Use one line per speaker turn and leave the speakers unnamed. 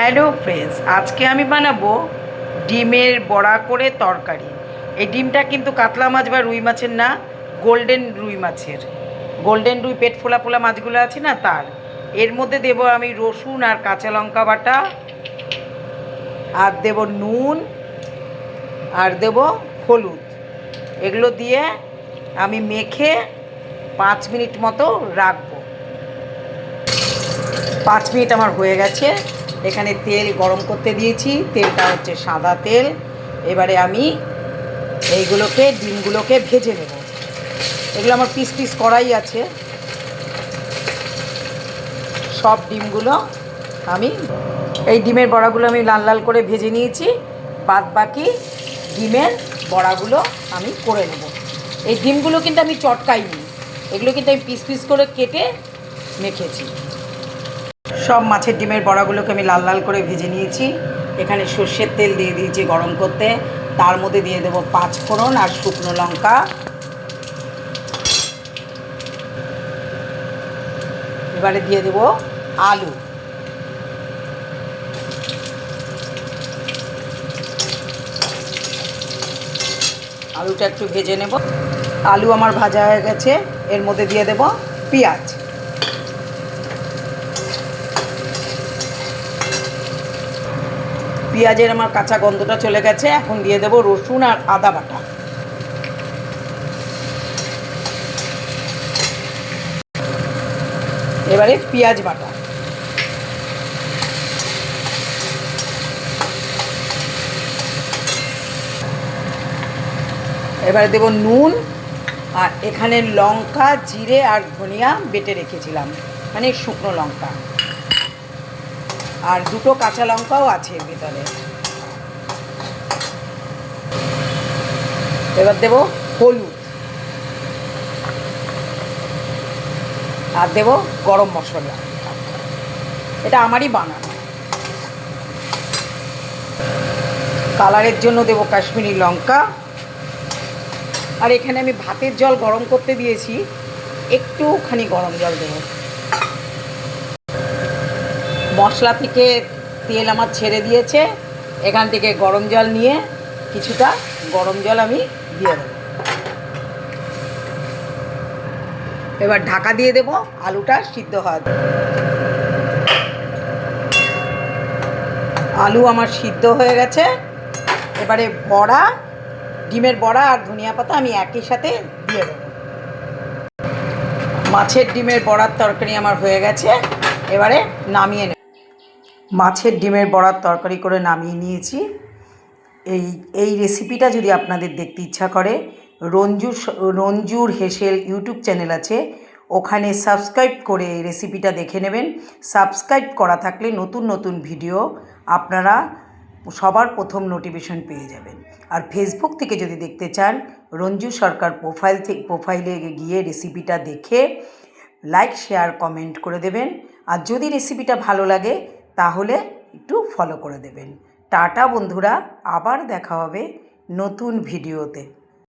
Hello friends, আজকে আমি বানাবো ডিমের বড়া করে তরকারি। এই ডিমটা কিন্তু কাতলা মাছ বা রুই মাছের না, গোল্ডেন রুই মাছের। গোল্ডেন রুই পেট ফোলা ফোলা মাছগুলো আছে না, তার। এর মধ্যে দেব আমি রসুন আর কাঁচা লঙ্কা বাটা, আর দেব নুন, আর দেব হলুদ। এগুলো দিয়ে আমি মেখে 5 মিনিট মতো রাখবো। 5 মিনিট আমার হয়ে গেছে। এখানে তেল গরম করতে দিয়েছি, তেলটা হচ্ছে সাদা তেল। এবারে আমি ডিমগুলোকে ভেজে নেব। এগুলো আমার পিস পিস করাই আছে। সব ডিমগুলো আমি ডিমের বড়াগুলো আমি লাল লাল করে ভেজে নিয়েছি। বাদ বাকি ডিমের বড়াগুলো আমি করে নেব। এই ডিমগুলো কিন্তু আমি চটকাইনি, এগুলো কিন্তু আমি পিস পিস করে কেটে মেখেছি। সব মাছের ডিমের বড়াগুলোকে আমি লাল লাল করে ভেজে নিয়েছি। এখানে সর্ষের তেল দিয়ে দিয়েছি গরম করতে। তার মধ্যে দিয়ে দেবো 5 ফোড়ন আর শুকনো লঙ্কা। এবারে দিয়ে দেবো আলু। আলুটা একটু ভেজে নেব। আলু আমার ভাজা হয়ে গেছে। এর মধ্যে দিয়ে দেব পেঁয়াজ। পেঁয়াজের আমার কাঁচা গন্ধটা চলে গেছে। এখন দিয়ে দেব রসুন আর আদা বাটা। এবারে পেঁয়াজ বাটা। এবারে দেব নুন, আর এখানে লঙ্কা, জিরে আর ধনিয়া বেটে রেখেছিলাম, মানে শুকনো লঙ্কা, আর 2টো কাঁচা লঙ্কাও আছে এর ভিতরে। এবার দেব হলুদ, আর দেব গরম মশলা। এটা আমারই বানানো। কালারের জন্য দেব কাশ্মীরি লঙ্কা। আর এখানে আমি ভাতের জল গরম করতে দিয়েছি, একটুখানি গরম জল দেব। মশলা থেকে তেল আমার ছেড়ে দিয়েছে। এখান থেকে গরম জল নিয়ে কিছুটা গরম জল আমি দিয়ে দেব। এবার ঢাকা দিয়ে দেব, আলুটা সিদ্ধ হওয়ার জন্য। আলু আমার সিদ্ধ হয়ে গেছে। এবারে ডিমের বড়া আর ধনিয়া পাতা আমি একই সাথে দিয়ে দেব। মাছের ডিমের বড়ার তরকারি আমার হয়ে গেছে। এবারে নামিয়ে নেব। মাছের ডিমের বড়ার তরকারি করে নামিয়ে নিয়েছি। এই রেসিপিটা যদি আপনাদের দেখতে ইচ্ছা করে, রঞ্জুর হেসেল ইউটিউব চ্যানেল আছে, ওখানে সাবস্ক্রাইব করে এই রেসিপিটা দেখে নেবেন। সাবস্ক্রাইব করা থাকলে নতুন নতুন ভিডিও আপনারা সবার প্রথম নোটিফিকেশন পেয়ে যাবেন। আর ফেসবুক থেকে যদি দেখতে চান, রঞ্জু সরকার প্রোফাইলে গিয়ে রেসিপিটা দেখে লাইক, শেয়ার, কমেন্ট করে দেবেন। আর যদি রেসিপিটা ভালো লাগে তাহলে একটু ফলো করে দেবেন। টাটা বন্ধুরা, আবার দেখা হবে নতুন ভিডিওতে।